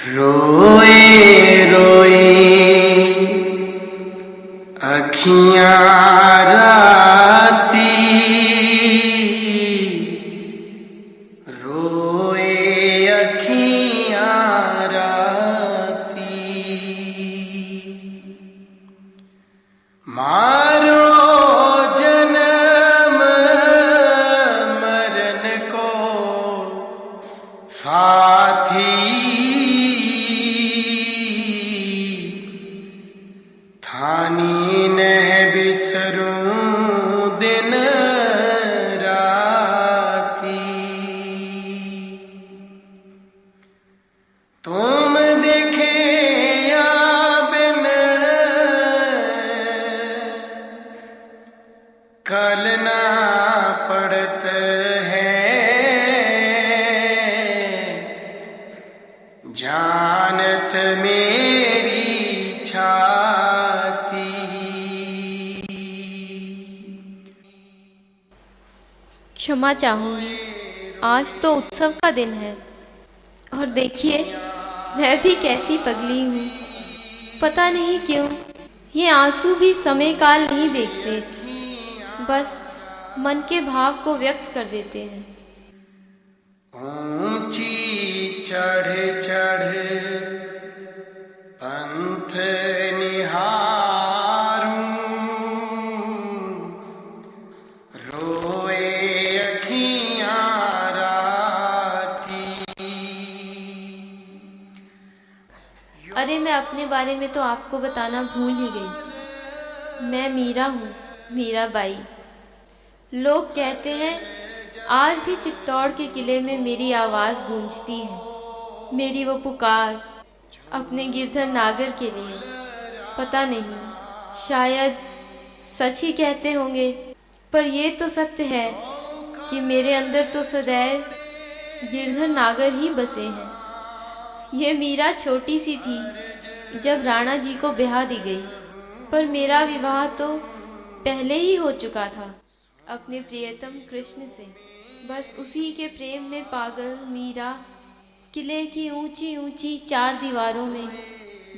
रोए रोए अखियां राती, रोए अखियां राती। मारो जन्म मरण को साथी, थानी न बिसरूं दिन राती। तुम देखे या बिन कल ना पड़त है, जानत मेरी छाती। क्षमा चाहूंगी, आज तो उत्सव का दिन है और देखिए मैं भी कैसी पगली हूँ। पता नहीं क्यों ये आंसू भी समय काल नहीं देखते, बस मन के भाव को व्यक्त कर देते हैं। ऊंची चढ़ चढ़ पंथ निहारूं, रोए अखियां राती। अरे मैं अपने बारे में तो आपको बताना भूल ही गई। मैं मीरा हूँ, मीराबाई। लोग कहते हैं आज भी चित्तौड़ के किले में मेरी आवाज़ गूंजती है, मेरी वो पुकार अपने गिरधर नागर के लिए। पता नहीं, शायद सच ही कहते होंगे, पर ये तो सत्य है कि मेरे अंदर तो सदैव गिरधर नागर ही बसे हैं। ये मीरा छोटी सी थी जब राणा जी को ब्याह दी गई, पर मेरा विवाह तो पहले ही हो चुका था अपने प्रियतम कृष्ण से। बस उसी के प्रेम में पागल मीरा किले की ऊंची ऊंची 4 दीवारों में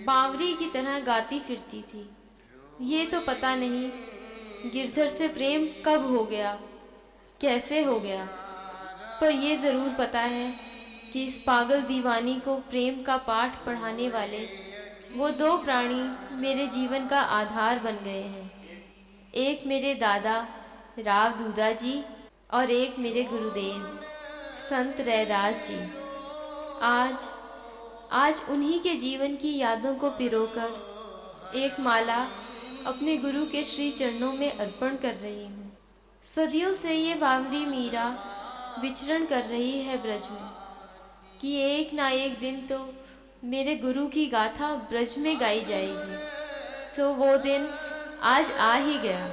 बावरी की तरह गाती फिरती थी। ये तो पता नहीं गिरधर से प्रेम कब हो गया, कैसे हो गया, पर ये ज़रूर पता है कि इस पागल दीवानी को प्रेम का पाठ पढ़ाने वाले वो 2 प्राणी मेरे जीवन का आधार बन गए हैं। एक मेरे दादा राव दूदा जी और एक मेरे गुरुदेव संत रैदास जी। आज आज उन्हीं के जीवन की यादों को पिरोकर एक माला अपने गुरु के श्री चरणों में अर्पण कर रही हूँ। सदियों से ये बावरी मीरा विचरण कर रही है ब्रज में कि एक ना एक दिन तो मेरे गुरु की गाथा ब्रज में गाई जाएगी। सो वो दिन आज आ ही गया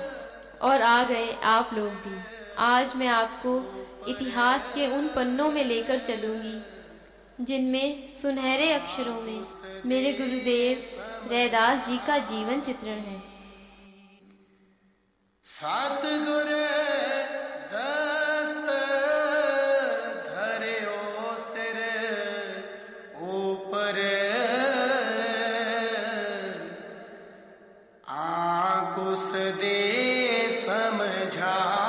और आ गए आप लोग भी। आज मैं आपको इतिहास के उन पन्नों में लेकर चलूँगी जिनमें सुनहरे अक्षरों में मेरे गुरुदेव रैदास जी का जीवन चित्रण है। सतगुर दस्त धर्यो सिर ऊपर, आंकुश दे समझाती।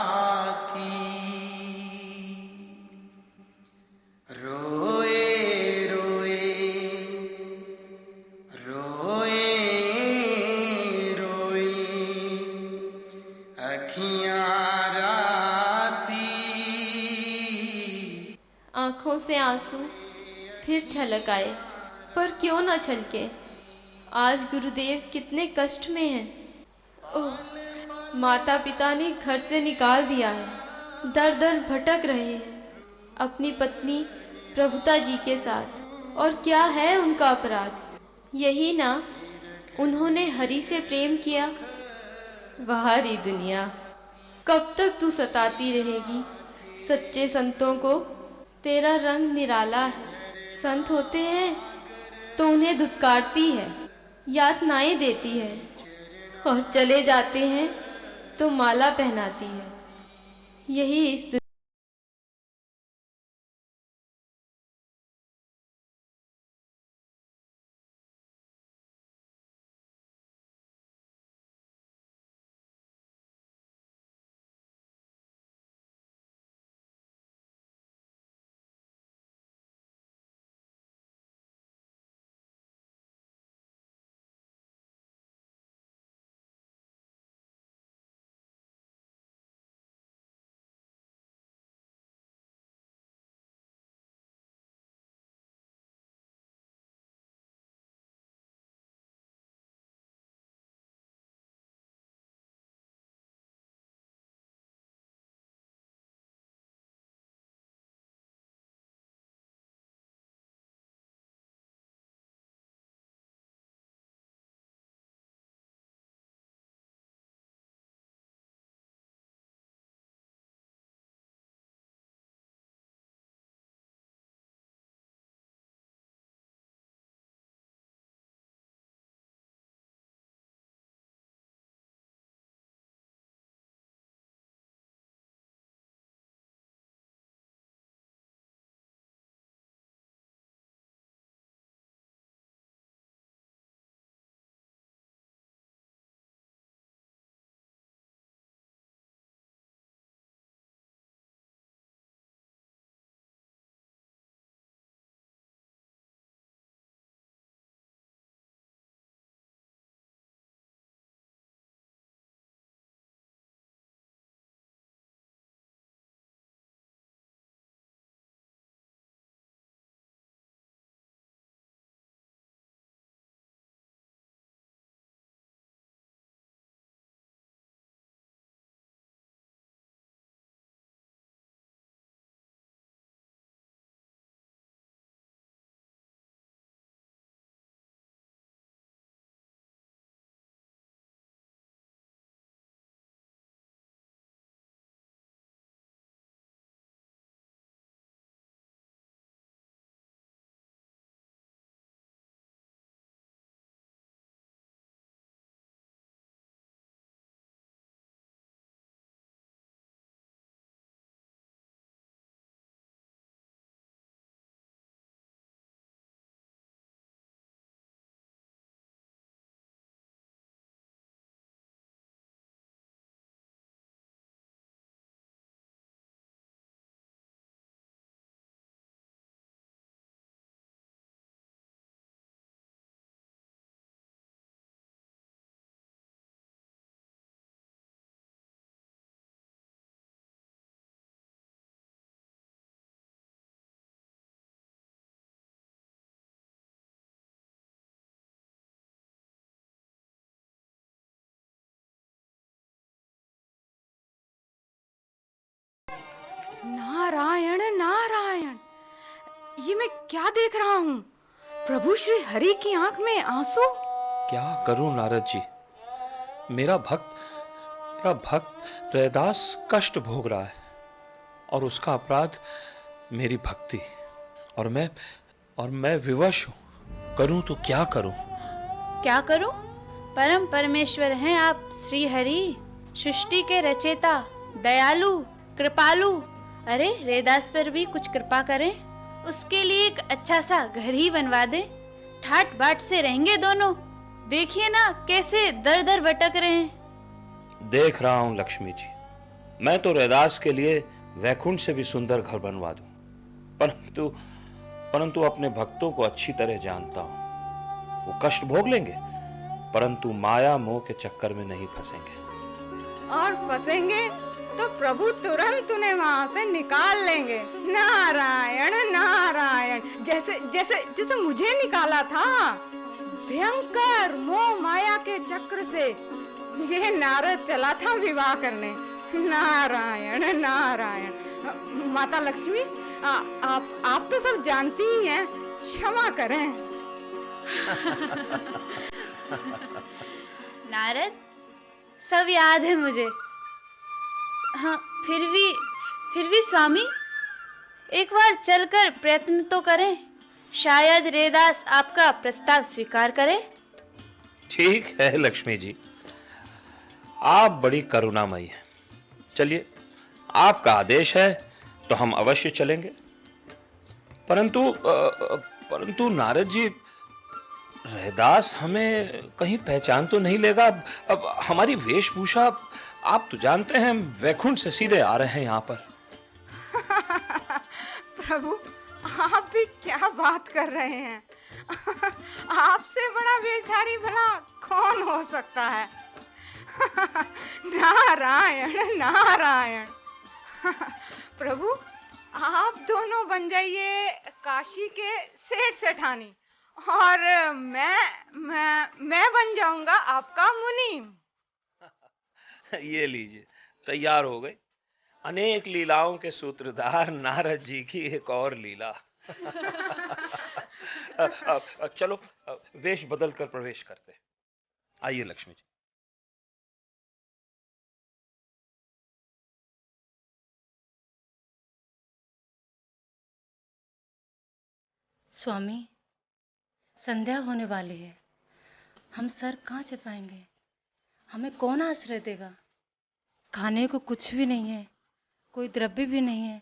रोए रोए रोए रोए अखियां राती। आँखों से आंसू फिर छलक आए, पर क्यों न छलके। आज गुरुदेव कितने कष्ट में हैं। ओह, माता पिता ने घर से निकाल दिया है, दर दर भटक रहे हैं अपनी पत्नी प्रभुता जी के साथ। और क्या है उनका अपराध? यही ना, उन्होंने हरि से प्रेम किया। वाह रे दुनिया, कब तक तू सताती रहेगी सच्चे संतों को? तेरा रंग निराला है। संत होते हैं तो उन्हें धुतकारती है, यातनाएं देती है, और चले जाते हैं तो माला पहनाती है। यही इस मैं क्या देख रहा हूँ? प्रभु श्री हरि की आंख में आंसू। क्या करूं नारद जी, मेरा भक्त रैदास कष्ट भोग रहा है और उसका अपराध मेरी भक्ति, और मैं विवश हूं। करूं तो क्या करूं? क्या करूं? परम परमेश्वर हैं आप श्री हरि, सृष्टि के रचयिता, दयालु, कृपालु। अरे रैदास पर भी कुछ कृपा करें, उसके लिए एक अच्छा सा घर ही बनवा दे। ठाट बाट से रहेंगे दोनों। देखिए ना कैसे दर दर भटक रहे हैं। देख रहा हूं लक्ष्मी जी, मैं तो रैदास के लिए वैकुंठ से भी सुंदर घर बनवा दूं, परंतु अपने भक्तों को अच्छी तरह जानता हूं। वो कष्ट भोग लेंगे परंतु माया मोह के चक्कर में नहीं फंसेंगे। और फंसेंगे तो प्रभु तुरंत उन्हें वहां से निकाल लेंगे। नारायण नारायण, जैसे जैसे जैसे मुझे निकाला था भयंकर मोह माया के चक्र से। ये नारद चला था विवाह करने। नारायण नारायण। माता लक्ष्मी, आप तो सब जानती ही हैं, क्षमा करें। नारद, सब याद है मुझे। हाँ, फिर भी स्वामी, एक बार चलकर प्रयत्न तो करें। शायद रैदास आपका प्रस्ताव स्वीकार करे। ठीक है लक्ष्मी जी, आप बड़ी करुणामयी हैं। चलिए, आपका आदेश है तो हम अवश्य चलेंगे। परंतु नारद जी, रैदास हमें कहीं पहचान तो नहीं लेगा? अब हमारी वेशभूषा, आप तो जानते हैं वैकुंठ से सीधे आ रहे हैं यहाँ पर। प्रभु, आप भी क्या बात कर रहे हैं? आपसे बड़ा वेशधारी भला कौन हो सकता है? नारायण नारायण। प्रभु, आप दोनों बन जाइए काशी के सेठ सेठानी, और मैं बन जाऊंगा आपका मुनि। ये लीजिए, तैयार हो गई अनेक लीलाओं के सूत्रधार नारद जी की एक और लीला। चलो वेश बदल कर प्रवेश करते हैं। आइए लक्ष्मी जी। स्वामी, संध्या होने वाली है। हम सर कहाँ छिपाएंगे? हमें कौन आश्रय देगा? खाने को कुछ भी नहीं है, कोई द्रव्य भी नहीं है।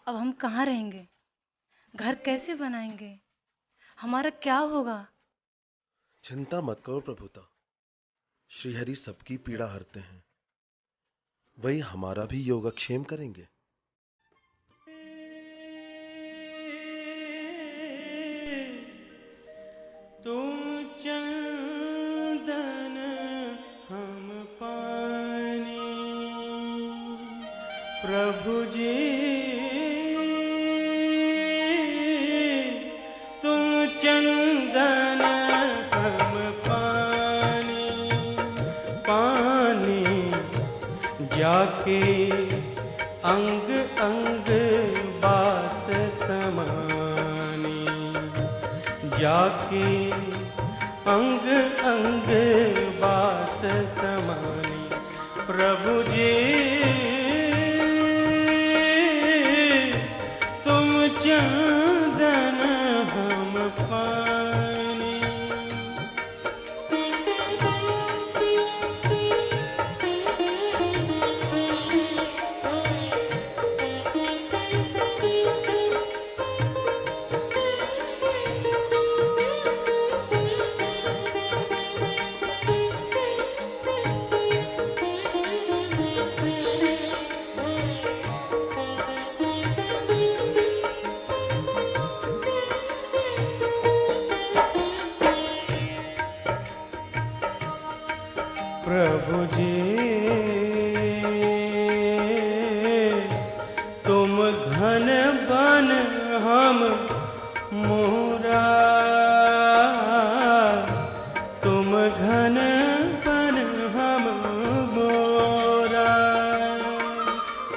अब हम कहाँ रहेंगे? घर कैसे बनाएंगे? हमारा क्या होगा? चिंता मत करो प्रभुता, श्रीहरि सबकी पीड़ा हरते हैं। वही हमारा भी योगक्षेम करेंगे। तुम चंदन हम पानी, प्रभु जी तुम चंदन हम पानी, पानी जाके अंग अंग बास समानी, जाके अंग अंग बास समानी, प्रभु जी तुम चंदन हम पानी। प्रभु जी तुम घन बन हम मोरा, तुम घन बन हम मोरा,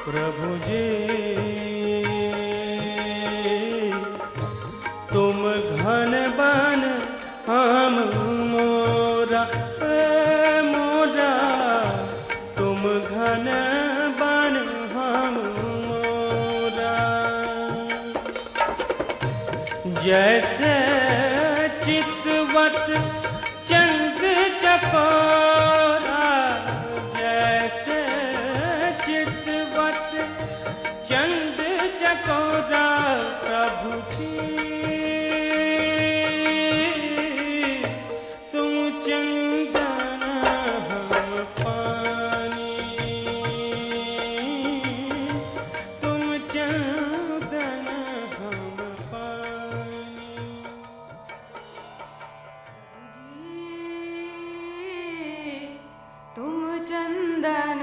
प्रभु जी जैसे चितवत चंद चकोरा, जैसे चितवत चंद चकोरा प्रभु जी तुम चंदन हम पानी, तुम चंदन हम पानी। तुम चंदन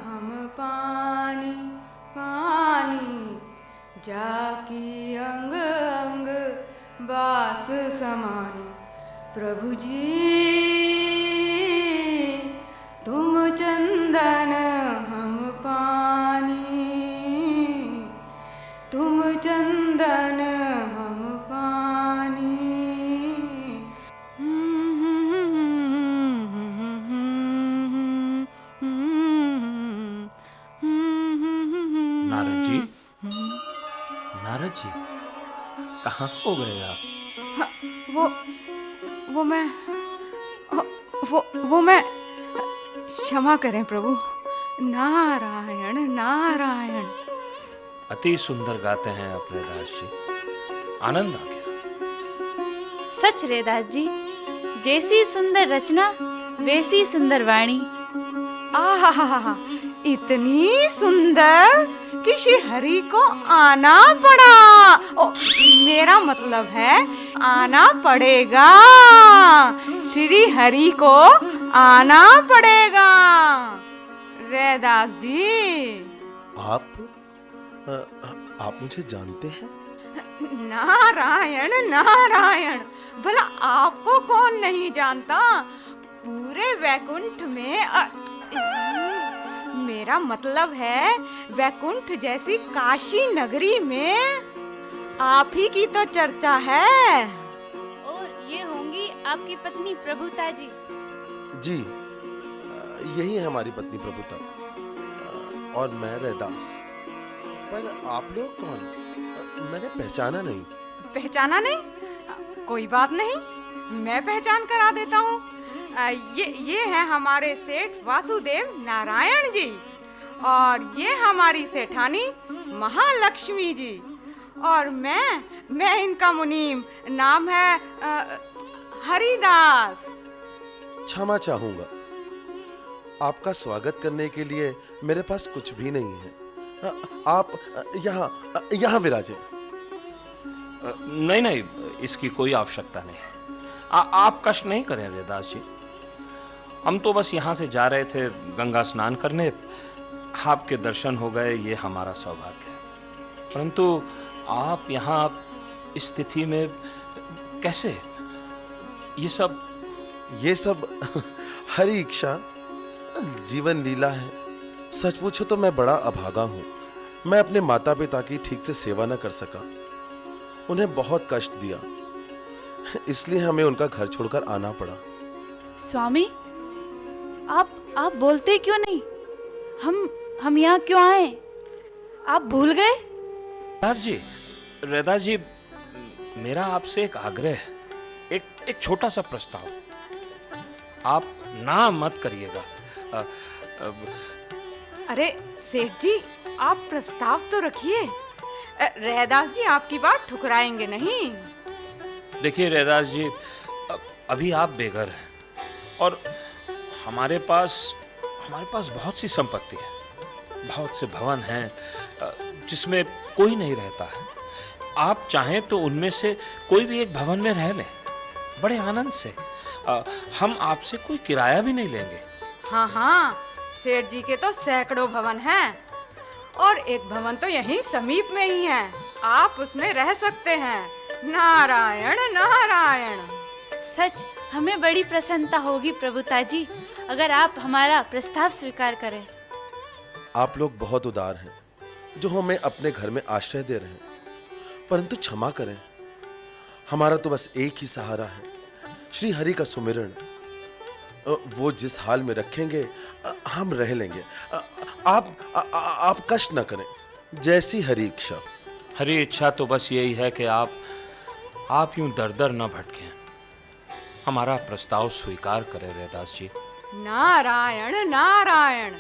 हम पानी, पानी जाकी अंग अंग बास समानी। प्रभु जी तुम चंदन हम पानी, तुम चंदन हम पानी। नारद जी, नारद जी, कहाँ खो गए आप? वो मैं वो मैं क्षमा करें प्रभु। नारायण नारायण। अति सुंदर गाते हैं आप रैदास जी, आनंद आ गया। सच रैदास जी, जैसी सुंदर रचना वैसी सुंदर वाणी। आहा, इतनी सुंदर कि श्री हरि को आना पड़ा। ओ, मेरा मतलब है आना पड़ेगा, श्री हरि को आना पड़ेगा। रैदास जी आप मुझे जानते हैं? नारायण नारायण, भला आपको कौन नहीं जानता। पूरे वैकुंठ में मेरा मतलब है वैकुंठ जैसी काशी नगरी में आप ही की तो चर्चा है। और ये होंगी आपकी पत्नी प्रभुता जी। जी, यही है हमारी पत्नी प्रभुता, और मैं रैदास। पर आप लोग कौन? मैंने पहचाना नहीं। पहचाना नहीं? कोई बात नहीं, मैं पहचान करा देता हूँ। ये है हमारे सेठ वासुदेव नारायण जी, और ये हमारी सेठानी महालक्ष्मी जी, और मैं इनका मुनीम, नाम है हरिदास। क्षमा चाहूंगा, आपका स्वागत करने के लिए मेरे पास कुछ भी नहीं है। आप यहाँ विराजें। नहीं नहीं, इसकी कोई आवश्यकता नहीं है। आप कष्ट नहीं करें रैदास जी, हम तो बस यहाँ से जा रहे थे गंगा स्नान करने, आपके दर्शन हो गए, ये हमारा सौभाग्य है। परंतु आप यहाँ इस स्थिति में कैसे? ये सब हरि इच्छा, जीवन लीला है। सच पूछो तो मैं बड़ा अभागा हूँ। मैं अपने माता पिता की ठीक से सेवा न कर सका, उन्हें बहुत कष्ट दिया, इसलिए हमें उनका घर छोड़कर आना पड़ा। स्वामी, आप बोलते क्यों नहीं? हम यहाँ क्यों आए? आप भूल गए? रैदास जी, मेरा आपसे एक आग्रह है, एक छोटा सा प्रस्ताव। आप ना मत करिएगा। अरे सेठ जी, आप प्रस्ताव तो रखिए। रैदास जी आपकी बात ठुकराएंगे नहीं। देखिए रैदास जी, अभी आप बेघर हैं और हमारे पास बहुत सी संपत्ति है, बहुत से भवन हैं जिसमें कोई नहीं रहता है। आप चाहें तो उनमें से कोई भी एक भवन में रह लें, बड़े आनंद से। हम आपसे कोई किराया भी नहीं लेंगे। हाँ, सेठ जी के तो सैकड़ों भवन हैं, और एक भवन तो यहीं समीप में ही है, आप उसमें रह सकते हैं। नारायण नारायण। सच हमें बड़ी प्रसन्नता होगी प्रभुता जी, अगर आप हमारा प्रस्ताव स्वीकार करें। आप लोग बहुत उदार हैं जो हमें अपने घर में आश्रय दे रहे हैं, परंतु क्षमा करें, हमारा तो बस एक ही सहारा है, श्री हरि का सुमिरन। वो जिस हाल में रखेंगे हम रह लेंगे। आप कष्ट न करें, जैसी हरि इच्छा। हरि इच्छा तो बस यही है कि आप आप यूं दर दर न भटकें, हमारा प्रस्ताव स्वीकार करें रैदास जी। नारायण नारायण।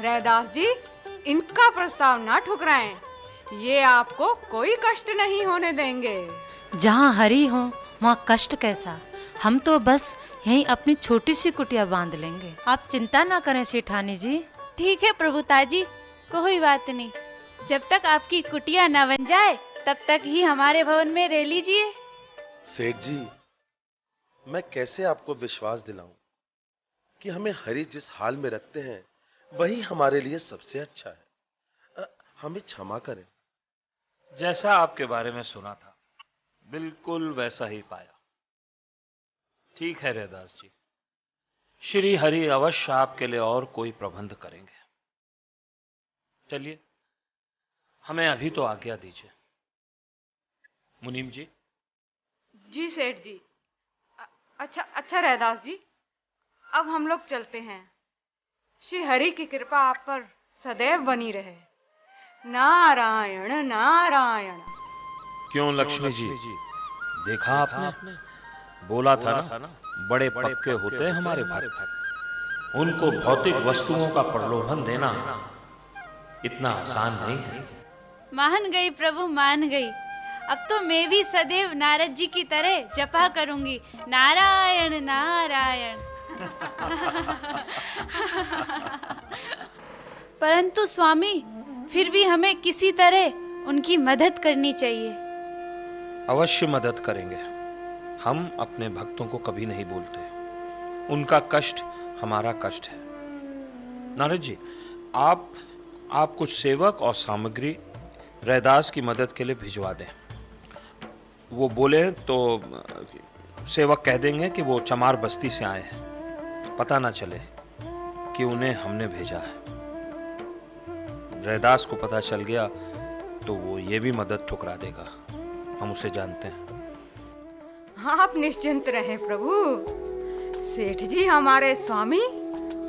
रैदास जी, इनका प्रस्ताव ना ठुकराएं, ये आपको कोई कष्ट नहीं होने देंगे। जहाँ हरि हो वहाँ कष्ट कैसा। हम तो बस यहीं अपनी छोटी सी कुटिया बांध लेंगे। आप चिंता ना करें सेठानी जी। ठीक है प्रभुता जी, कोई बात नहीं। जब तक आपकी कुटिया न बन जाए तब तक ही हमारे भवन में रह लीजिए। सेठ जी, मैं कैसे आपको विश्वास दिलाऊं कि हमें हरि जिस हाल में रखते हैं वही हमारे लिए सबसे अच्छा है। हमें क्षमा करें। जैसा आपके बारे में सुना था बिल्कुल वैसा ही पाया। ठीक है रैदास जी, श्री हरि अवश्य आपके लिए और कोई प्रबंध करेंगे। चलिए, हमें अभी तो आज्ञा दीजिए। मुनीम जी। जी सेठ जी। अच्छा अच्छा रैदास जी, अब हम लोग चलते हैं। श्री हरि की कृपा आप पर सदैव बनी रहे। नारायण नारायण। क्यों लक्ष्मी जी, देखा आपने? बोला था ना, बड़े पक्के होते हैं हमारे भक्त। उनको भौतिक वस्तुओं का प्रलोभन देना इतना आसान नहीं है। मान गई प्रभु, मान गई। अब तो मैं भी सदैव नारद जी की तरह जपा करूंगी, नारायण नारायण। परंतु स्वामी, फिर भी हमें किसी तरह उनकी मदद करनी चाहिए। अवश्य मदद करेंगे। हम अपने भक्तों को कभी नहीं बोलते। उनका कष्ट हमारा कष्ट है। नारद जी, आप कुछ सेवक और सामग्री रैदास की मदद के लिए भिजवा दें। वो बोले तो सेवक कह देंगे कि वो चमार बस्ती से आए हैं, पता ना चले कि उन्हें हमने भेजा है। रैदास को पता चल गया तो वो ये भी मदद ठुकरा देगा, हम उसे जानते हैं। आप निश्चिंत रहे प्रभु। सेठ जी हमारे स्वामी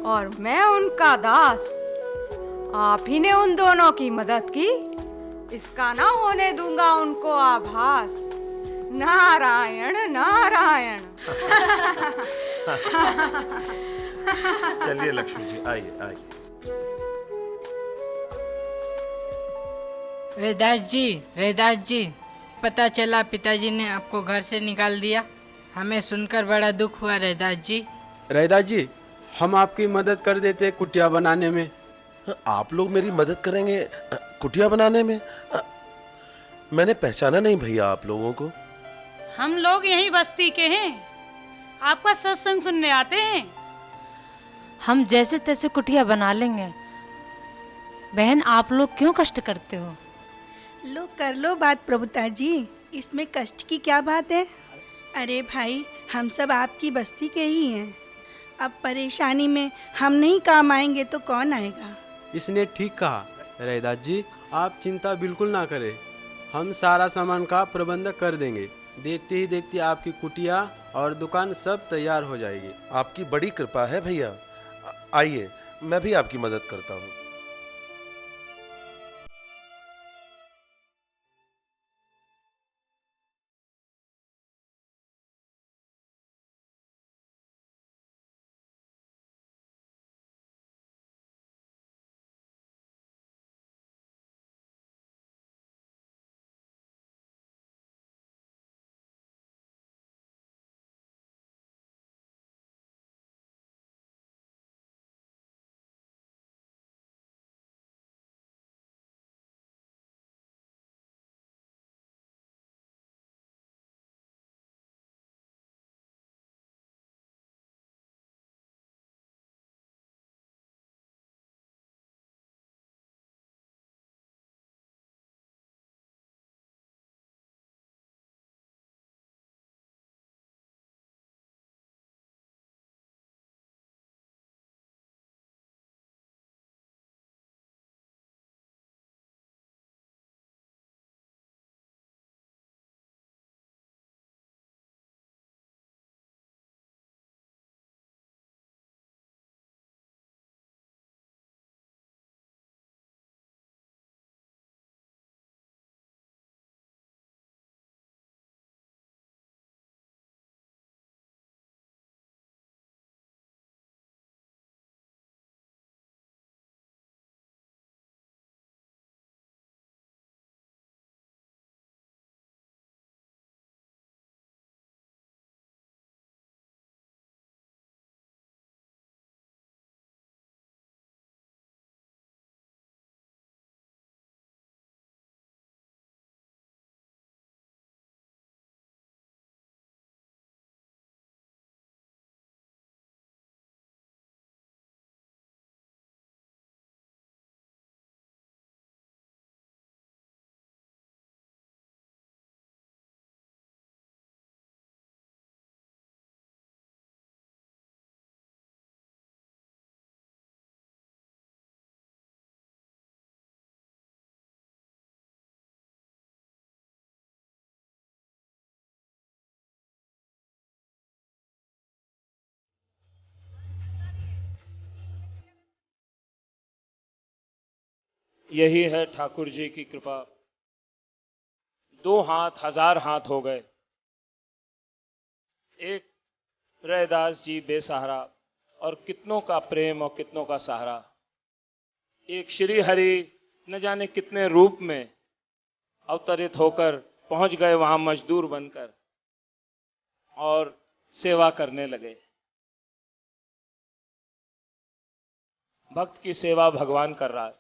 और मैं उनका दास। आप ही ने उन दोनों की मदद की, इसका ना होने दूंगा उनको आभास। नारायण नारायण। चलिए लक्ष्मी जी, आइए आइए। रैदास जी, पता चला पिताजी ने आपको घर से निकाल दिया। हमें सुनकर बड़ा दुख हुआ रैदास जी। रैदास जी, हम आपकी मदद कर देते कुटिया बनाने में। आप लोग मेरी मदद करेंगे कुटिया बनाने में? मैंने पहचाना नहीं भैया आप लोगों को। हम लोग यही बस्ती के हैं, आपका सत्संग सुनने आते हैं। हम जैसे तैसे कुटिया बना लेंगे। बहन, आप लोग क्यों कष्ट करते हो? लो कर लो बात प्रभुता जी, इसमें कष्ट की क्या बात है। अरे भाई, हम सब आपकी बस्ती के ही हैं। अब परेशानी में हम नहीं काम आएंगे तो कौन आएगा। इसने ठीक कहा। रैदास जी, आप चिंता बिल्कुल ना करें, हम सारा सामान का प्रबंध कर देंगे। देखते ही देखते आपकी कुटिया और दुकान सब तैयार हो जाएगी। आपकी बड़ी कृपा है भैया। आइए, मैं भी आपकी मदद करता हूँ। यही है ठाकुर जी की कृपा। 2 हाथ 1000 हाथ हो गए। एक रैदास जी बेसहारा और कितनों का प्रेम और कितनों का सहारा। एक श्री हरि न जाने कितने रूप में अवतरित होकर पहुंच गए वहां मजदूर बनकर और सेवा करने लगे। भक्त की सेवा भगवान कर रहा है।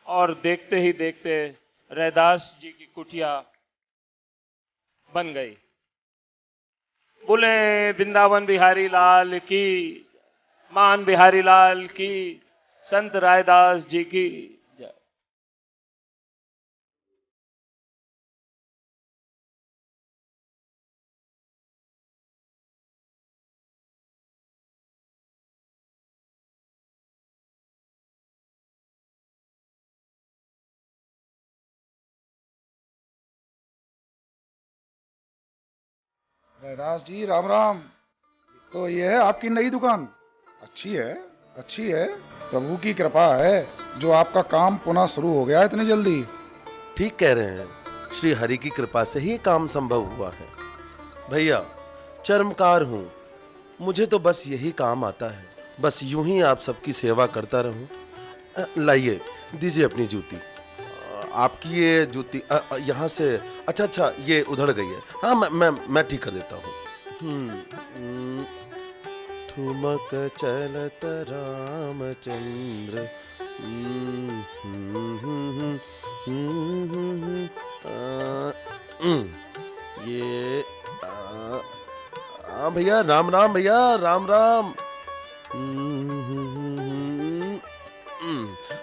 और देखते ही देखते रैदास जी की कुटिया बन गई। बोले वृंदावन बिहारी लाल की, मान बिहारी लाल की, संत रैदास जी की जय। रैदास जी राम राम। तो ये है आपकी नई दुकान? अच्छी है, अच्छी है। प्रभु की कृपा है जो आपका काम पुनः शुरू हो गया इतनी जल्दी। ठीक कह रहे हैं, श्री हरि की कृपा से ही काम संभव हुआ है। भैया चर्मकार हूँ, मुझे तो बस यही काम आता है। बस यूं ही आप सबकी सेवा करता रहूं। लाइए दीजिए अपनी जूती। आपकी ये जूती यहाँ से, अच्छा अच्छा ये उधड़ गई है। हाँ मैं ठीक कर देता हूँ। ठुमक चलत रामचंद्र। ये भैया राम राम, भैया राम राम।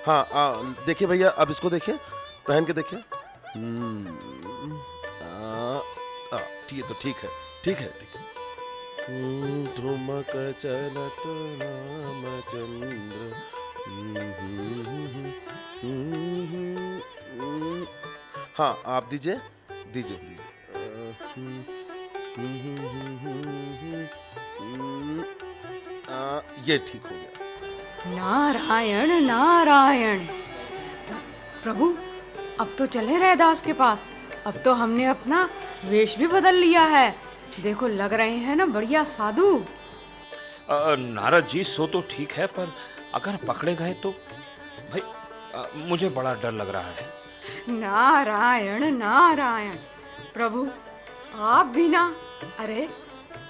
हाँ देखिए भैया, अब इसको देखिए, पहन के देखिए। ठीक है, तो ठीक है, ठीक है, ठीक है। ठुमक चलत रामचंद्र। हाँ आप दीजिए, दीजिए ये ठीक हो गया। नारायण नारायण। प्रभु अब तो चले रैदास के पास। अब तो हमने अपना वेश भी बदल लिया है। देखो लग रहे हैं ना बढ़िया साधु। नारद जी सो तो ठीक है, पर अगर पकड़े गए तो भाई मुझे बड़ा डर लग रहा है। नारायण नारायण। प्रभु आप भी ना, अरे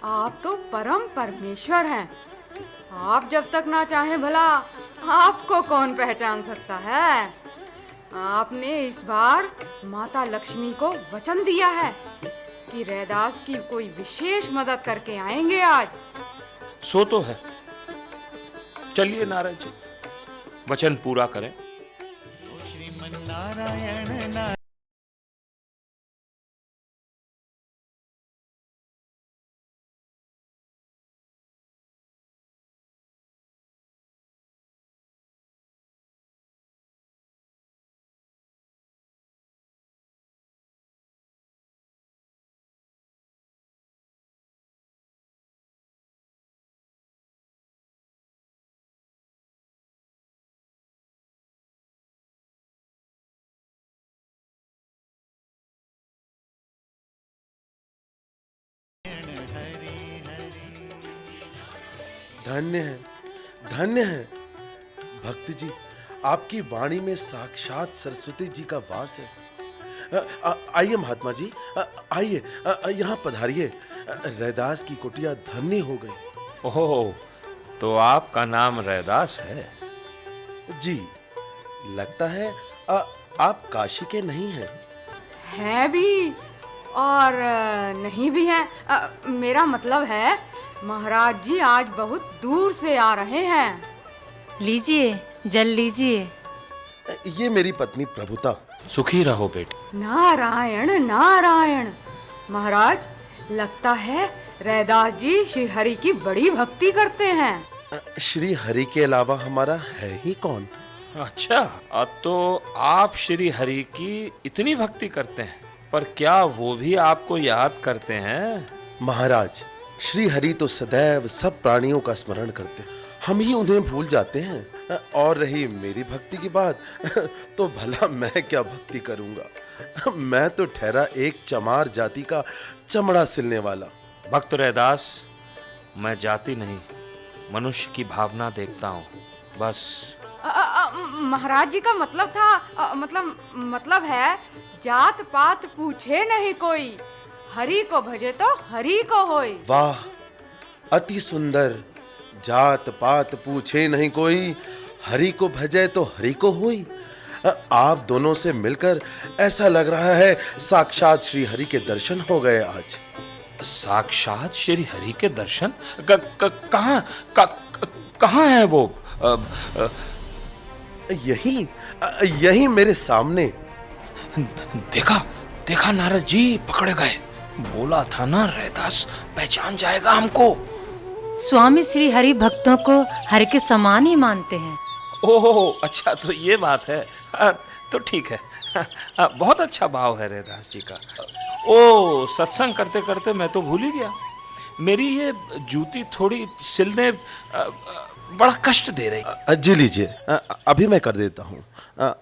आप तो परम परमेश्वर हैं। आप जब तक ना चाहे भला आपको कौन पहचान सकता है। आपने इस बार माता लक्ष्मी को वचन दिया है कि रैदास की कोई विशेष मदद करके आएंगे आज। सो तो है। चलिए नारद जी, वचन पूरा करें। धन्य है, धन्य है भक्त जी। आपकी वाणी में साक्षात सरस्वती जी का वास है। आइए महात्मा जी, आइए यहाँ पधारिए। रैदास की कुटिया धन्य हो गई। ओह, तो आपका नाम रैदास है? जी, लगता है आप काशी के नहीं हैं। है भी और नहीं भी है। मेरा मतलब है महाराज जी आज बहुत दूर से आ रहे हैं। लीजिए, जल लीजिए। ये मेरी पत्नी प्रभुता। सुखी रहो बेटी। नारायण नारायण। महाराज लगता है रैदास जी श्री हरि की बड़ी भक्ति करते हैं। श्री हरि के अलावा हमारा है ही कौन? अच्छा, तो आप श्री हरि की इतनी भक्ति करते हैं, पर क्या वो भी आपको याद करते हैं? महाराज, श्री हरि तो सदैव सब प्राणियों का स्मरण करते हैं, हम ही उन्हें भूल जाते हैं। और रही मेरी भक्ति की बात, तो भला मैं क्या भक्ति करूंगा। मैं तो ठहरा एक चमार जाति का चमड़ा सिलने वाला। भक्त रैदास, मैं जाति नहीं, मनुष्य की भावना देखता हूँ बस। महाराज जी का मतलब था, मतलब है जात पात पूछे नहीं कोई, हरि को भजे तो हरि को होय। वाह, अति सुंदर। जात पात पूछे नहीं कोई, हरि को भजे तो हरि को होई। आप दोनों से मिलकर ऐसा लग रहा है साक्षात श्री हरि के दर्शन हो गए आज। साक्षात श्री हरि के दर्शन? कहाँ है वो? यही मेरे सामने। देखा नारद जी, पकड़े गए। बोला था ना रैदास पहचान जाएगा हमको। स्वामी श्री हरि भक्तों को हरि के समान ही मानते हैं। ओह, अच्छा, तो ये बात है। तो ठीक है। बहुत अच्छा भाव है रैदास जी का। ओ, सत्संग करते करते मैं तो भूल ही गया। मेरी ये जूती थोड़ी सिलने बड़ा कष्ट दे रही। जी लीजिए, अभी मैं कर देता हूँ।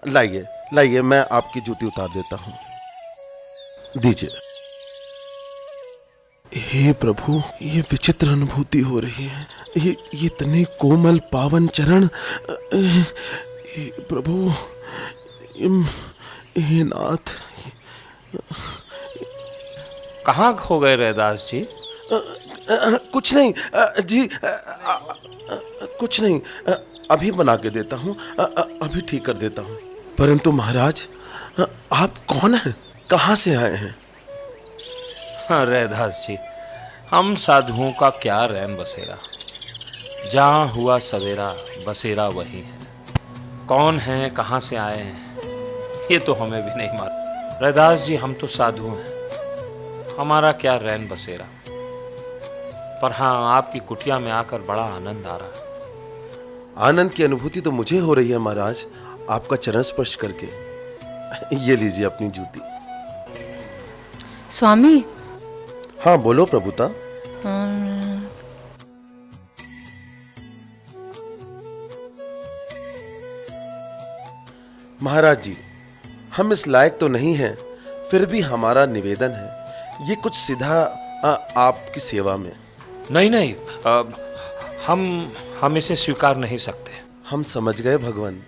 लाइए, मैं आपकी जूती उतार देता हूँ। दीजिए। हे प्रभु, ये विचित्र अनुभूति हो रही है। ये इतने कोमल पावन चरण। हे प्रभु, हे नाथ। कहाँ खो गए रैदास जी? कुछ नहीं जी, कुछ नहीं। अभी बना के देता हूँ, अभी ठीक कर देता हूँ। परंतु महाराज, आप कौन हैं? कहाँ से आए हैं? हाँ रैदास जी, हम साधुओं का क्या रैन बसेरा। जहाँ हुआ सवेरा, बसेरा वही है। कौन है, कहाँ से आए हैं, ये तो हमें भी नहीं मालूम। रैदास जी, हम तो साधु हैं, हमारा क्या रैन बसेरा। पर हाँ, आपकी कुटिया में आकर बड़ा आनंद आ रहा है। आनंद की अनुभूति तो मुझे हो रही है महाराज, आपका चरण स्पर्श करके। ये लीजिए अपनी जूती। स्वामी। हाँ बोलो प्रभुता। महाराज जी, हम इस लायक तो नहीं हैं, फिर भी हमारा निवेदन है, ये कुछ सीधा आपकी सेवा में। नहीं नहीं, हम इसे स्वीकार नहीं सकते। हम समझ गए भगवान,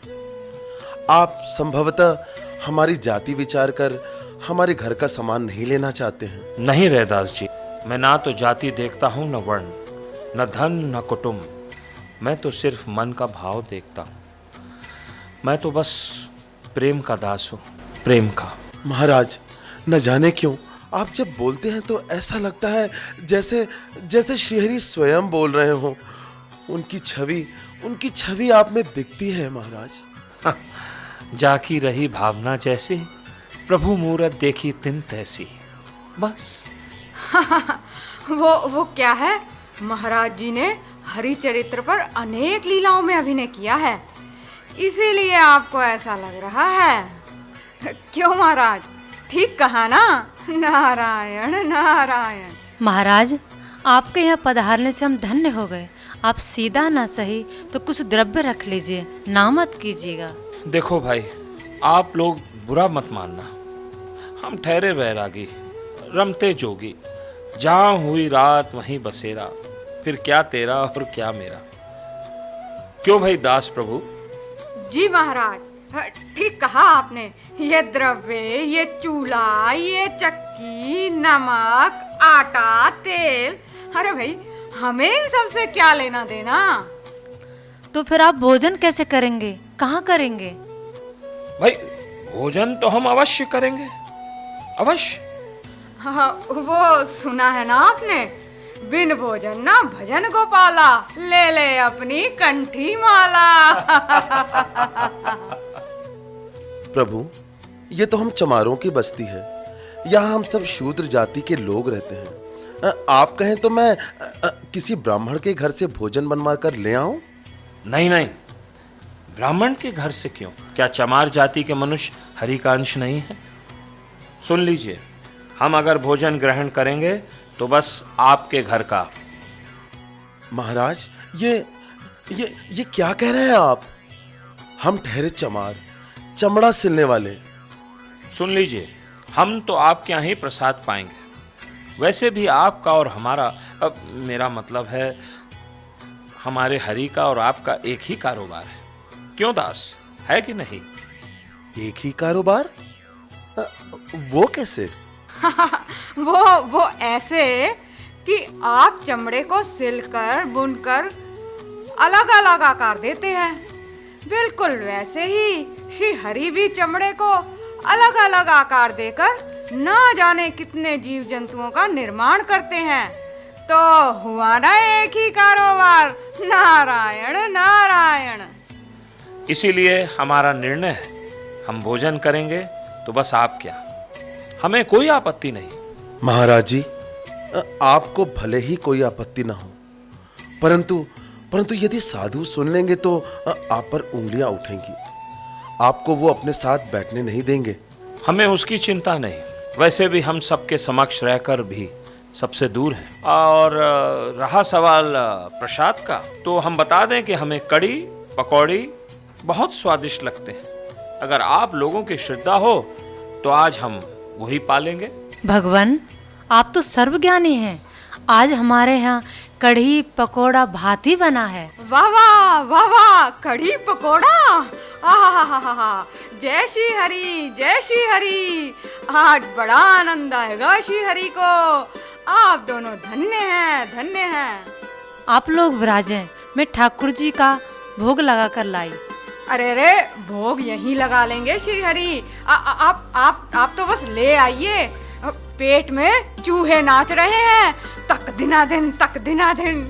आप संभवतः हमारी जाति विचार कर हमारे घर का सामान नहीं लेना चाहते हैं। नहीं रैदास जी, मैं ना तो जाति देखता हूं, न वर्ण, न धन, न कुटुंब। मैं तो सिर्फ मन का भाव देखता हूं। मैं तो बस प्रेम का दास हूं, प्रेम का। महाराज, न जाने क्यों आप जब बोलते हैं तो ऐसा लगता है जैसे जैसे श्रीहरि स्वयं बोल रहे हो। उनकी छवि आप में दिखती है महाराज। जाकी रही भावना जैसी, प्रभु मूरत देखी तिन तैसी, बस। वो क्या है, महाराज जी ने हरि चरित्र पर अनेक लीलाओं में अभिनय किया है, इसीलिए आपको ऐसा लग रहा है। क्यों महाराज, ठीक कहा ना? नारायण नारायण। महाराज, आपके यहाँ पधारने से हम धन्य हो गए। आप सीधा ना सही तो कुछ द्रव्य रख लीजिए, ना मत कीजिएगा। देखो भाई, आप लोग बुरा मत मानना। हम ठहरे वैरागी, रमते जोगी, जहाँ हुई रात वहीं बसेरा, फिर क्या तेरा और क्या मेरा। क्यों भाई दास प्रभु? जी महाराज, ठीक कहा आपने। ये द्रव्य, ये चूल्हा, ये चक्की, नमक, आटा, तेल, अरे भाई हमें इन सब से क्या लेना देना? तो फिर आप भोजन कैसे करेंगे, कहाँ करेंगे? भाई भोजन तो हम अवश्य करेंगे, अवश्य। हाँ, वो सुना है ना आपने, बिन भोजन ना भजन गोपाला, ले ले अपनी कंठी माला। प्रभु, ये तो हम चमारों की बस्ती है, यहाँ हम सब शूद्र जाति के लोग रहते हैं। आप कहें तो मैं किसी ब्राह्मण के घर से भोजन बनवा कर ले आऊं? नहीं नहीं, ब्राह्मण के घर से क्यों? क्या चमार जाति के मनुष्य हरि का अंश नहीं है? सुन लीजिए, हम अगर भोजन ग्रहण करेंगे तो बस आपके घर का। महाराज, ये क्या कह रहे हैं आप? हम ठहरे चमार, चमड़ा सिलने वाले। सुन लीजिए, हम तो आपके यहाँ ही प्रसाद पाएंगे। वैसे भी आपका और हमारा, अब मेरा मतलब है हमारे हरि का और आपका एक ही कारोबार है। क्यों दास, है कि नहीं? एक ही कारोबार? वो कैसे? वो ऐसे कि आप चमड़े को सिलकर बुनकर अलग अलग आकार देते हैं, बिल्कुल वैसे ही श्री हरि भी चमड़े को अलग अलग आकार देकर ना जाने कितने जीव जंतुओं का निर्माण करते हैं। तो हुआ ना एक ही कारोबार। नारायण नारायण। इसीलिए हमारा निर्णय है, हम भोजन करेंगे तो बस आप क्या, हमें कोई आपत्ति नहीं। महाराज जी, आपको भले ही कोई आपत्ति ना हो, परंतु यदि साधु सुन लेंगे तो आप पर उंगलियां उठेंगी। आपको वो अपने साथ बैठने नहीं देंगे। हमें उसकी चिंता नहीं, वैसे भी हम सबके समक्ष रहकर भी सबसे दूर हैं। और रहा सवाल प्रसाद का, तो हम बता दें कि हमें कड़ी पकौड़ी बहुत स्वादिष्ट लगते हैं। अगर आप लोगों की श्रद्धा हो तो आज हम वही पालेंगे। भगवान, आप तो सर्वज्ञानी हैं। आज हमारे यहाँ कढ़ी पकोड़ा भात ही बना है। वाह वाह वाह वाह, कढ़ी पकोड़ा, आहा, जय श्री हरि, जय श्री हरि। आज बड़ा आनंद आएगा श्री हरि को। आप दोनों धन्य हैं, धन्य हैं। आप लोग विराजें, मैं ठाकुर जी का भोग लगा कर लाई। अरे रे, भोग यहीं लगा लेंगे श्री हरि। आप तो बस ले आइए। पेट में चूहे नाच रहे हैं, तक दिना दिन, तक दिना दिन।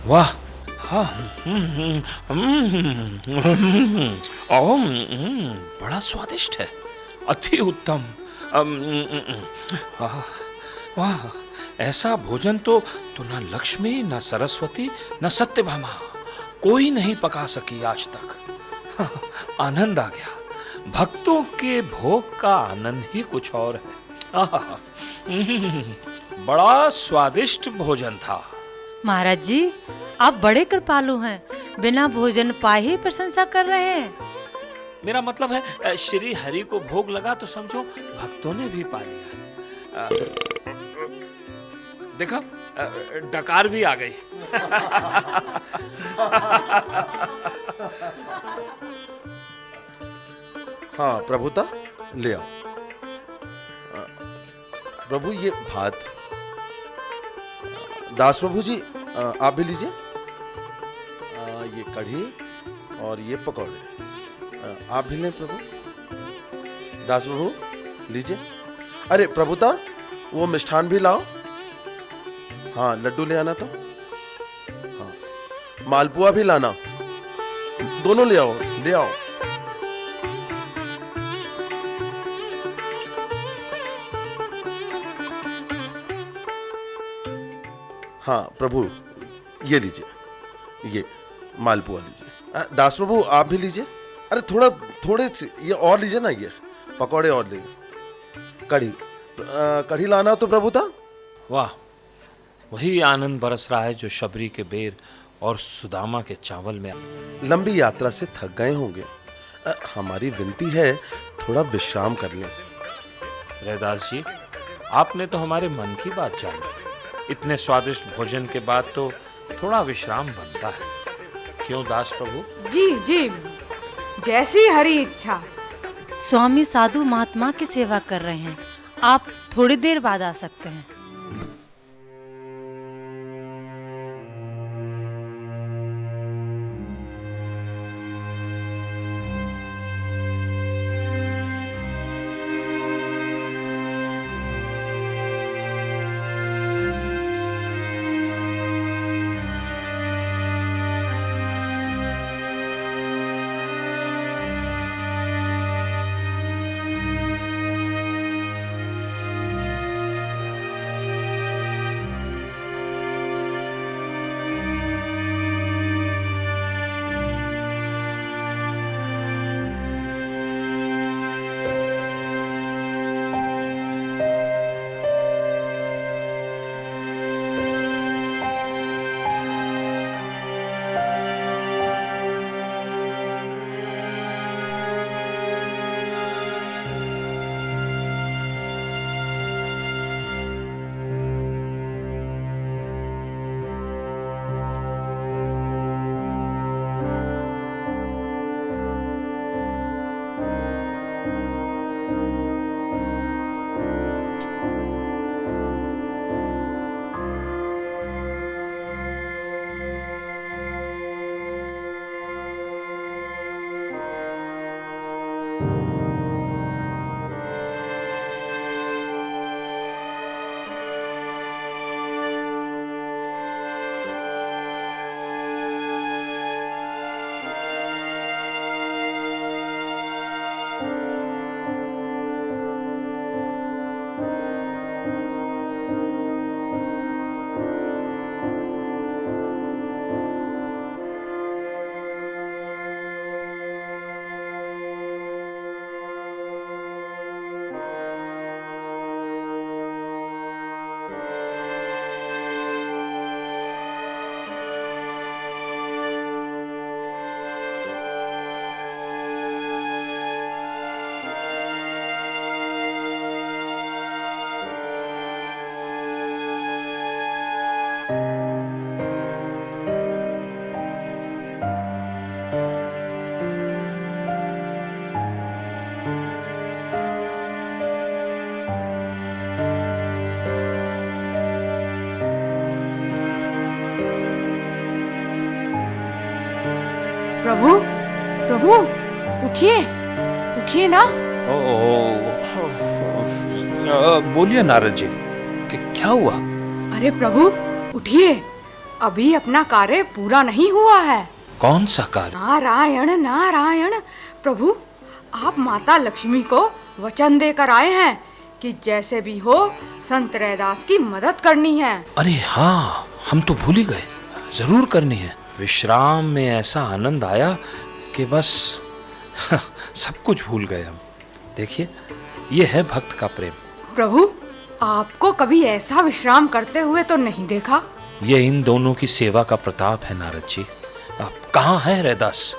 वाह, हाँ, बड़ा स्वादिष्ट है, अति उत्तम। वाह, ऐसा भोजन तो न लक्ष्मी, न सरस्वती, न सत्यभामा कोई नहीं पका सकी आज तक। आनंद आ गया। भक्तों के भोग का आनंद ही कुछ और है। बड़ा स्वादिष्ट भोजन था। महाराज जी, आप बड़े कृपालु हैं, बिना भोजन पाए ही प्रशंसा कर रहे हैं। मेरा मतलब है श्री हरि को भोग लगा तो समझो भक्तों ने भी पा लिया। देखा, डकार भी आ गई। हाँ प्रभुता, ले आओ। प्रभु ये भात। दास प्रभु जी, आप भी लीजिए। ये कढ़ी और ये पकौड़े आप भी लें प्रभु। दास प्रभु लीजिए। अरे प्रभुता, वो मिष्ठान भी लाओ। हाँ, लड्डू ले आना तो। हाँ, मालपुआ भी लाना। दोनों ले आओ, ले आओ। हाँ प्रभु, ये लीजिए, ये मालपुआ लीजिए। दास प्रभु आप भी लीजिए। अरे थोड़े से ये और लीजिए ना, ये पकौड़े और लीजिए। कढ़ी लाना तो प्रभु था। वाह, वही आनंद बरस रहा है जो शबरी के बेर और सुदामा के चावल में। लंबी यात्रा से थक गए होंगे, हमारी विनती है थोड़ा विश्राम कर लें। रैदास जी, आपने तो हमारे मन की बात जानी। इतने स्वादिष्ट भोजन के बाद तो थोड़ा विश्राम बनता है, क्यों दास प्रभु? जी जी, जैसी हरी इच्छा। स्वामी साधु महात्मा की सेवा कर रहे हैं, आप थोड़ी देर बाद आ सकते हैं। प्रभु प्रभु, उठिए उठिए ना। बोलिए नारद जी, कि क्या हुआ? अरे प्रभु उठिए, अभी अपना कार्य पूरा नहीं हुआ है। कौन सा कार्य? नारायण नारायण। प्रभु, आप माता लक्ष्मी को वचन देकर आए हैं कि जैसे भी हो संत रैदास की मदद करनी है। अरे हाँ, हम तो भूल ही गए, जरूर करनी है। विश्राम में ऐसा आनंद आया कि बस सब कुछ भूल गए हम। देखिए, ये है भक्त का प्रेम। प्रभु, आपको कभी ऐसा विश्राम करते हुए तो नहीं देखा। ये इन दोनों की सेवा का प्रताप है नारद जी। अब कहाँ है रैदास?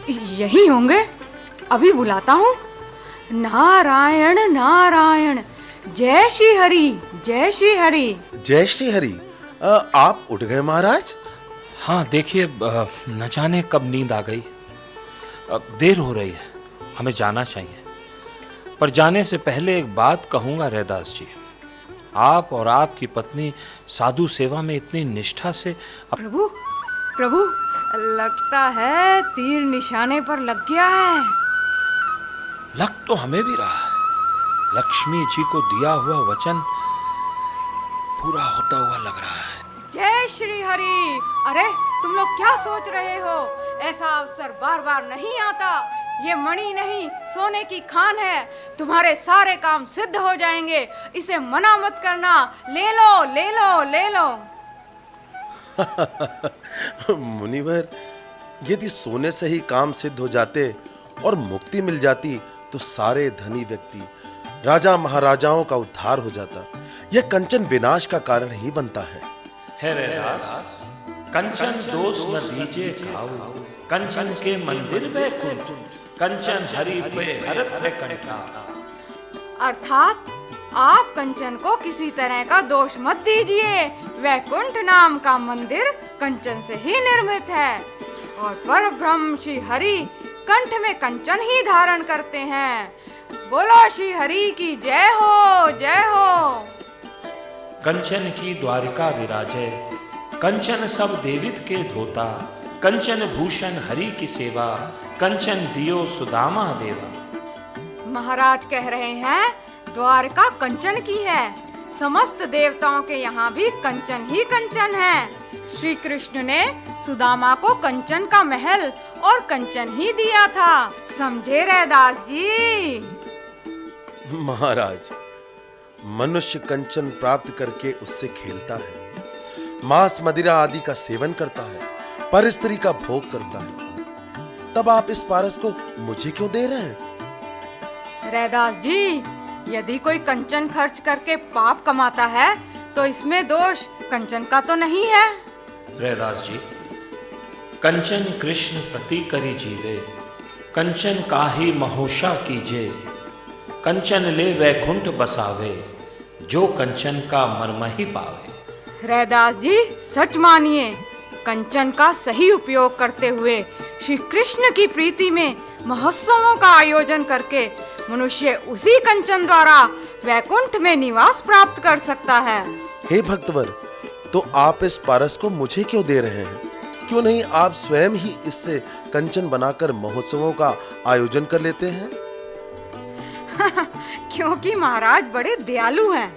यही होंगे, अभी बुलाता हूँ। नारायण नारायण, जय श्री हरि, जय श्री हरि। जय श्री हरि। आप उठ गए महाराज? हाँ, देखिए, न जाने कब नींद आ गई। अब देर हो रही है, हमें जाना चाहिए। पर जाने से पहले एक बात कहूंगा रैदास जी, आप और आपकी पत्नी साधु सेवा में इतनी निष्ठा से प्रभु, प्रभु, लगता है तीर निशाने पर लग गया है। लग तो हमें भी रहा है। लक्ष्मी जी को दिया हुआ वचन पूरा होता हुआ लग रहा है। जय श्री हरि। अरे तुम लोग क्या सोच रहे हो? ऐसा अवसर बार बार नहीं आता। ये मणि नहीं, सोने की खान है। तुम्हारे सारे काम सिद्ध हो जाएंगे। इसे मना मत करना। ले लो, ले लो, ले लो। मुनिवर, यदि सोने से ही काम सिद्ध हो जाते और मुक्ति मिल जाती तो सारे धनी व्यक्ति, राजा महाराजाओं का उद्धार हो जाता। यह कंचन विनाश का कारण ही बनता है। रैदास, कंचन दोष न दीजे खाओ, कंचन के मंदिर वैकुंठ, कंचन हरि पे हरत है कंठा। अर्थात आप कंचन को किसी तरह का दोष मत दीजिए। वैकुंठ नाम का मंदिर कंचन से ही निर्मित है और पर ब्रह्म श्री हरि कंठ में कंचन ही धारण करते हैं। बोलो श्री हरि की जय हो, जय हो। कंचन की द्वारिका विराजे, कंचन सब देवित के धोता, कंचन भूषण हरि की सेवा, कंचन दियो सुदामा देवा। महाराज कह रहे हैं द्वारका कंचन की है। समस्त देवताओं के यहाँ भी कंचन ही कंचन है। श्री कृष्ण ने सुदामा को कंचन का महल और कंचन ही दिया था। समझे रैदास जी? महाराज, मनुष्य कंचन प्राप्त करके उससे खेलता है, मांस मदिरा आदि का सेवन करता है, पर स्त्री का भोग करता है। तब आप इस पारस को मुझे क्यों दे रहे हैं? रैदास जी, यदि कोई कंचन खर्च करके पाप कमाता है तो इसमें दोष कंचन का तो नहीं है। रैदास जी, कंचन कृष्ण प्रति करी जीवे, कंचन काहि महोषा कीजे, कंचन ले वैकुंठ बसावे, जो कंचन का मर्म ही पावे। रैदास जी, सच मानिए, कंचन का सही उपयोग करते हुए श्री कृष्ण की प्रीति में महोत्सवों का आयोजन करके मनुष्य उसी कंचन द्वारा वैकुंठ में निवास प्राप्त कर सकता है। हे भक्तवर, तो आप इस पारस को मुझे क्यों दे रहे हैं? क्यों नहीं आप स्वयं ही इससे कंचन बनाकर महोत्सवों का आयोजन कर लेते हैं? क्योंकि महाराज बड़े दयालु हैं।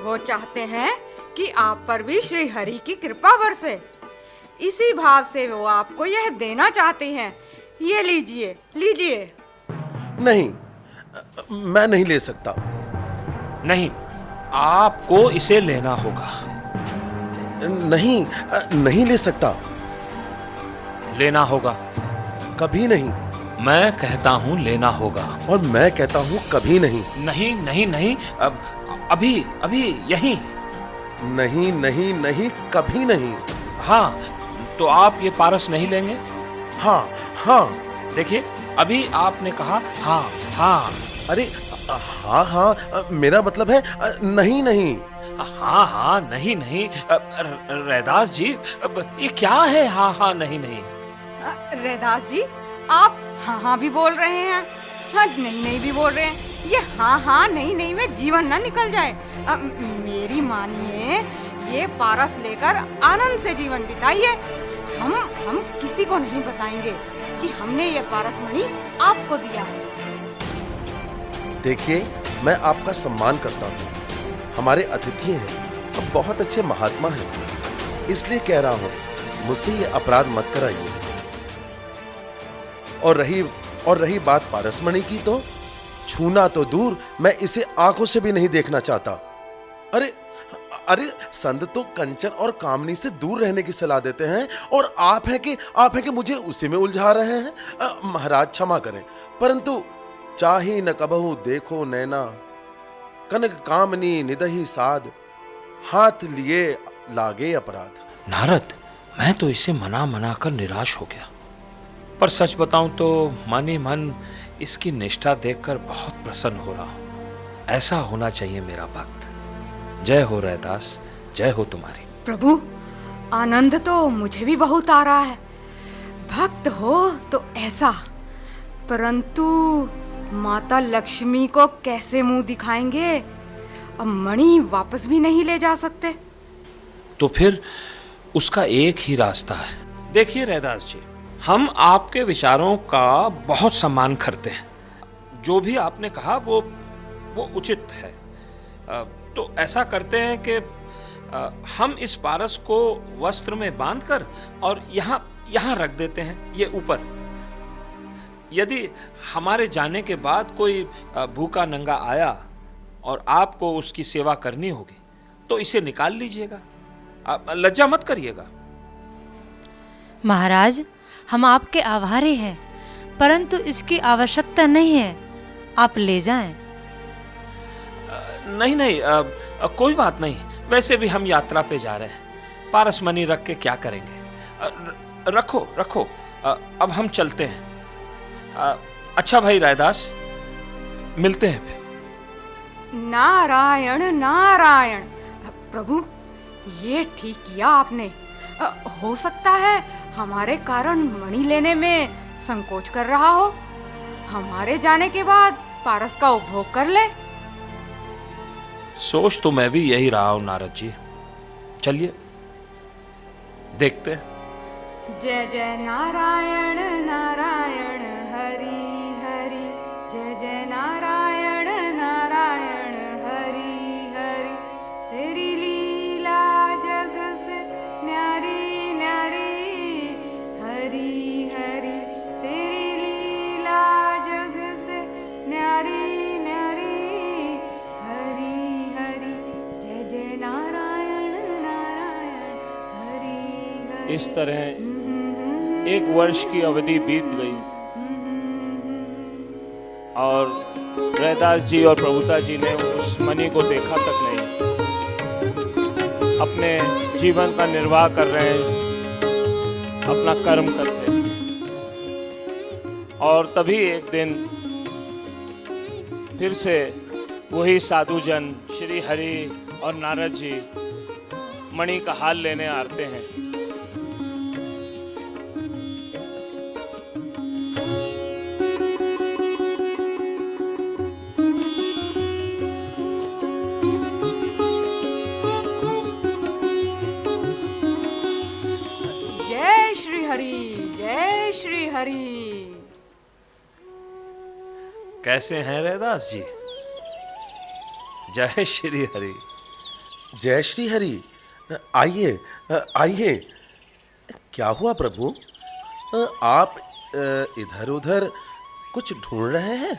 वो चाहते हैं कि आप पर भी श्री हरि की कृपा बरसे। इसी भाव से वो आपको यह देना चाहते हैं। ये लीजिए, लीजिए। नहीं, मैं नहीं ले सकता। नहीं, आपको इसे लेना होगा। नहीं, नहीं ले सकता। लेना होगा। कभी नहीं। मैं कहता हूँ लेना होगा। और मैं कहता हूँ कभी नहीं। नहीं नहीं नहीं, अभी अभी यहीं। नहीं नहीं नहीं, कभी नहीं। हाँ, तो आप ये पारस नहीं लेंगे? हाँ हाँ। देखिए, अभी आपने कहा हाँ हाँ। अरे हाँ हाँ, मेरा मतलब है नहीं नहीं। हाँ हाँ नहीं नहीं। रैदास जी, ये क्या है हाँ हाँ नहीं नहीं? रैदास जी, आप हाँ हाँ भी बोल रहे हैं, हाँ नहीं नहीं भी बोल रहे हैं। ये हाँ हाँ नहीं नहीं में जीवन ना निकल जाए। मेरी मानिए, ये पारस लेकर आनंद से जीवन बिताइए। हम किसी को नहीं बताएंगे कि हमने ये पारस मणि आपको दिया है। देखिए, मैं आपका सम्मान करता हूँ। हमारे अतिथि हैं, अब बहुत अच्छे महात्मा हैं, इसलिए कह रहा हूँ, मुझसे ये अपराध मत कराइए। और रही बात पारसमणि की, तो छूना तो दूर, मैं इसे आंखों से भी नहीं देखना चाहता। अरे अरे, संत तो कंचन और कामनी से दूर रहने की सलाह देते हैं, और आप हैं कि मुझे उसी में उलझा रहे हैं। महाराज क्षमा करें, परंतु चाही न कबहू देखो नैना, कनक कामनी निदही साध, हाथ लिए लागे अपराध। नारद, मैं तो इसे मना कर निराश हो गया, पर सच बताऊं तो मन ही मन इसकी निष्ठा देखकर बहुत प्रसन्न हो रहा हूं। ऐसा होना चाहिए मेरा भक्त। जय हो रैदास, जय हो तुम्हारी। प्रभु, आनंद तो मुझे भी बहुत आ रहा है। भक्त हो तो ऐसा, परंतु माता लक्ष्मी को कैसे मुंह दिखाएंगे? अब मणि वापस भी नहीं ले जा सकते। तो फिर उसका एक ही रास्ता है। देखिए रैदास जी, हम आपके विचारों का बहुत सम्मान करते हैं। जो भी आपने कहा वो उचित है। तो ऐसा करते हैं कि हम इस पारस को वस्त्र में बांधकर और यहाँ रख देते हैं, ये ऊपर। यदि हमारे जाने के बाद कोई भूखा नंगा आया और आपको उसकी सेवा करनी होगी तो इसे निकाल लीजिएगा, लज्जा मत करिएगा। महाराज, हम आपके आभारी हैं, परंतु इसकी आवश्यकता नहीं है, आप ले जाएं। नहीं, कोई बात नहीं। वैसे भी हम यात्रा पे जा रहे हैं, पारसमणि रख के क्या करेंगे। रखो, अब हम चलते हैं। अच्छा भाई रैदास, मिलते हैं फिर। नारायण नारायण। प्रभु, ये ठीक किया आपने। हो सकता है हमारे कारण मणि लेने में संकोच कर रहा हो। हमारे जाने के बाद पारस का उपभोग कर ले। सोच तो मैं भी यही रहा हूं नारद जी। चलिए देखते हैं। जय जय नारायण नारायण हरि हरि, जय जय नारायण नारायण हरि हरि, तेरी लीला जग से न्यारी न्यारी, हरि हरि, तेरी लीला जग से न्यारी न्यारी, हरि हरि, जय जय नारायण नारायण हरि हरि। इस तरह एक वर्ष की अवधि बीत गई और रैदास जी और प्रभुता जी ने उस मणि को देखा तक नहीं। अपने जीवन का निर्वाह कर रहे हैं, अपना कर्म कर रहे हैं। और तभी एक दिन फिर से वही साधुजन श्री हरि और नारद जी मणि का हाल लेने आते हैं। कैसे हैं रैदास जी? जय श्री हरि। जय श्री हरि। आइए आइए। क्या हुआ प्रभु? आप इधर उधर कुछ ढूंढ रहे हैं?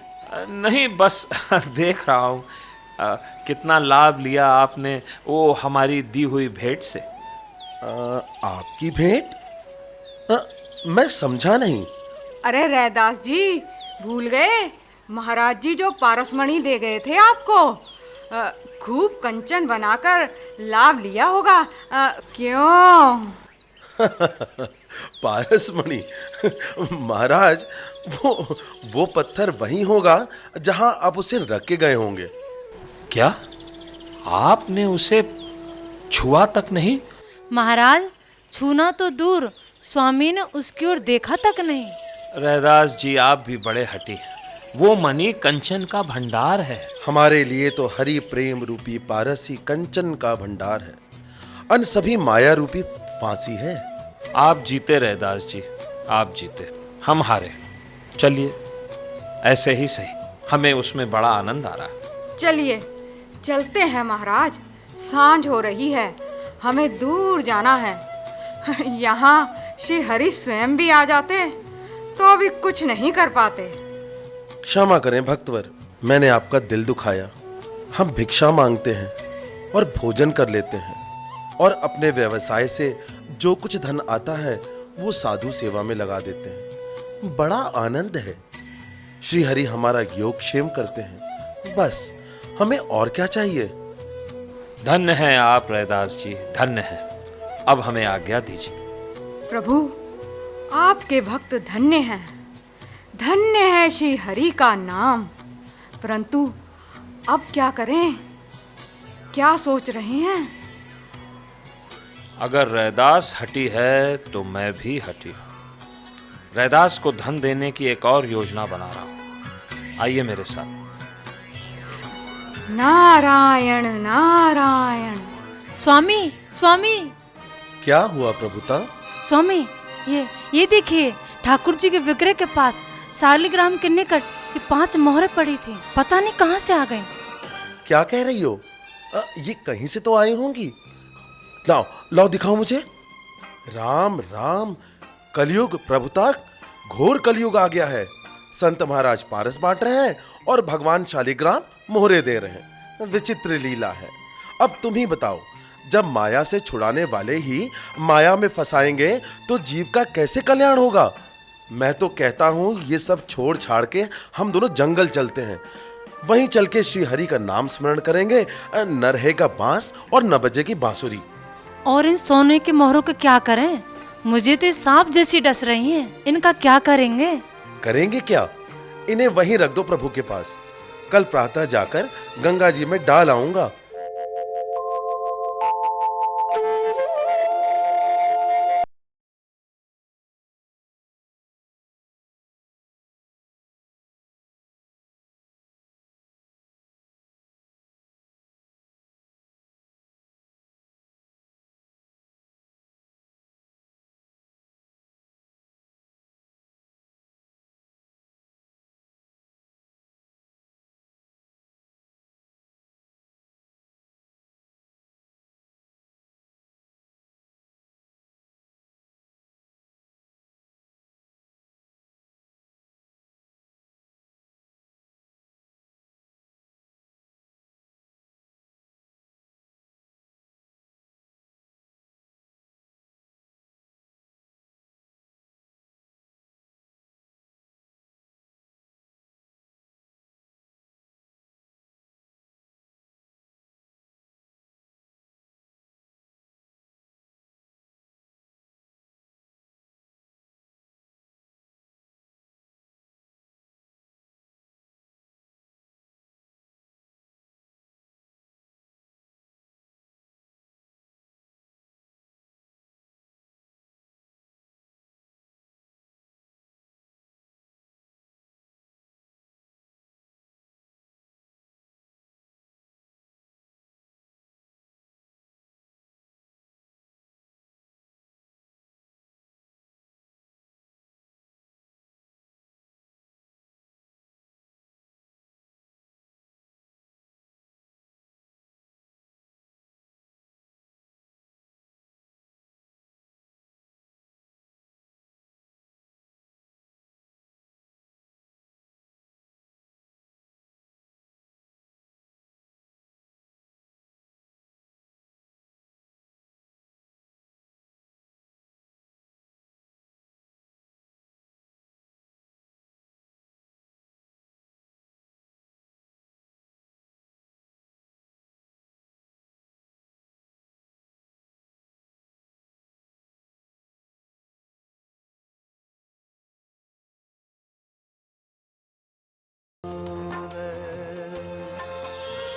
नहीं, बस देख रहा हूँ कितना लाभ लिया आपने वो हमारी दी हुई भेंट से। आपकी भेंट? मैं समझा नहीं। अरे रैदास जी, भूल गए? महाराज जी जो पारसमणि दे गए थे आपको, खूब कंचन बनाकर लाभ लिया होगा। क्यों? पारसमणि? महाराज, वो पत्थर वही होगा जहां आप उसे रख के गए होंगे। क्या आपने उसे छुआ तक नहीं? महाराज, छूना तो दूर, स्वामी ने उसकी ओर देखा तक नहीं। रैदास जी, आप भी बड़े हठी हैं। वो मणि कंचन का भंडार है। हमारे लिए तो हरि प्रेम रूपी पारस ही कंचन का भंडार है। अन सभी माया रूपी फांसी है। आप जीते रैदास जी, आप जीते, हम हारे। चलिए, ऐसे ही सही, हमें उसमें बड़ा आनंद आ रहा है। चलिए चलते हैं महाराज, सांझ हो रही है, हमें दूर जाना है। यहाँ श्री हरि स्वयं भी आ जाते तो अभी कुछ नहीं कर पाते। क्षमा करें भक्तवर, मैंने आपका दिल दुखाया। हम भिक्षा मांगते हैं और भोजन कर लेते हैं, और अपने व्यवसाय से जो कुछ धन आता है वो साधु सेवा में लगा देते हैं। बड़ा आनंद है। श्री हरि हमारा योगक्षेम करते हैं, बस हमें और क्या चाहिए। धन्य हैं आप रैदास जी, धन्य हैं। अब हमें आज्ञा दीजिए। प्रभु, आपके भक्त धन्य हैं। धन्य है श्री हरि का नाम। परंतु अब क्या करें? क्या सोच रहे हैं? अगर रैदास हटी है तो मैं भी हटी हूं। रैदास को धन देने की एक और योजना बना रहा हूं। आइए मेरे साथ। नारायण नारायण। स्वामी, स्वामी, क्या हुआ प्रभुता? स्वामी, ये देखिए, ठाकुर जी के विग्रह के पास शालिग्राम के निकट ये 5 मोहरें पड़ी थी। पता नहीं कहां से आ गई। क्या कह रही हो? ये कहीं से तो आई होंगी। लाओ लाओ, दिखाओ मुझे। राम राम, कलयुग प्रभुता, घोर कलयुग आ गया है। संत महाराज पारस बांट रहे हैं और भगवान शालिग्राम मोहरे दे रहे हैं। विचित्र लीला है। अब तुम ही बताओ, जब माया से छुड़ाने वाले ही माया में फंसाएंगे तो जीव का कैसे कल्याण होगा? मैं तो कहता हूं ये सब छोड़ छाड़ के हम दोनों जंगल चलते हैं। वहीं चल के श्री हरि का नाम स्मरण करेंगे। न रहेगा बांस और न बजेगी बांसुरी। और इन सोने के मोहरों का क्या करें? मुझे तो सांप जैसी डस रही हैं। इनका क्या करेंगे? करेंगे क्या? इन्हें वहीं रख दो प्रभु के पास। कल प्रातः जाकर गंगा जी में डाल आऊंगा।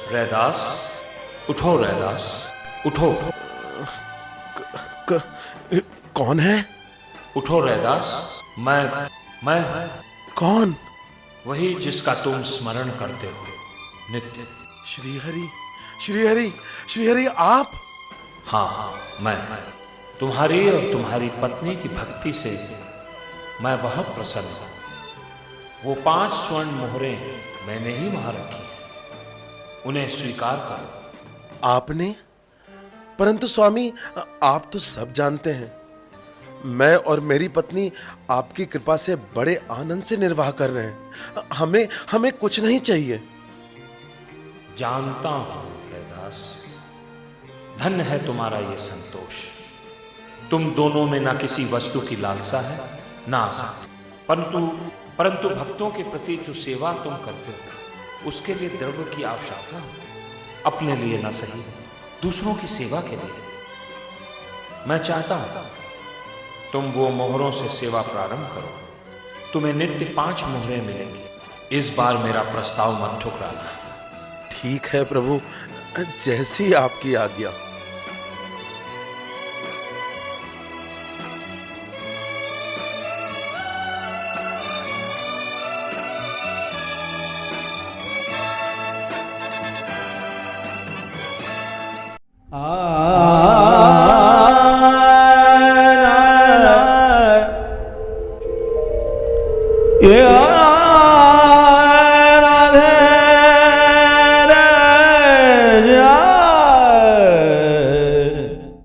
रैदास, उठो रैदास, उठो। कौन है? उठो रैदास। मैं कौन? वही जिसका तुम स्मरण करते हो नित्य। श्रीहरि, श्रीहरि, श्रीहरि, आप? हाँ, मैं तुम्हारी और तुम्हारी पत्नी की भक्ति से मैं बहुत प्रसन्न हूं। वो 5 स्वर्ण मोहरें मैंने ही वहां रखी हैं, उन्हें स्वीकार करो। आपने? परंतु स्वामी, आप तो सब जानते हैं, मैं और मेरी पत्नी आपकी कृपा से बड़े आनंद से निर्वाह कर रहे हैं। हमें कुछ नहीं चाहिए। जानता हूं रैदास, धन्य है तुम्हारा ये संतोष। तुम दोनों में ना किसी वस्तु की लालसा है ना आशा, परंतु भक्तों के प्रति जो सेवा तुम करते हो उसके लिए द्रव्य की आवश्यकता होती है। अपने लिए न सही, दूसरों की सेवा के लिए। मैं चाहता हूं तुम वो मोहरों से सेवा प्रारंभ करो। तुम्हें नित्य 5 मोहरें मिलेंगी। इस बार मेरा प्रस्ताव मत ठुकराना। ठीक है प्रभु, जैसी आपकी आज्ञा। आ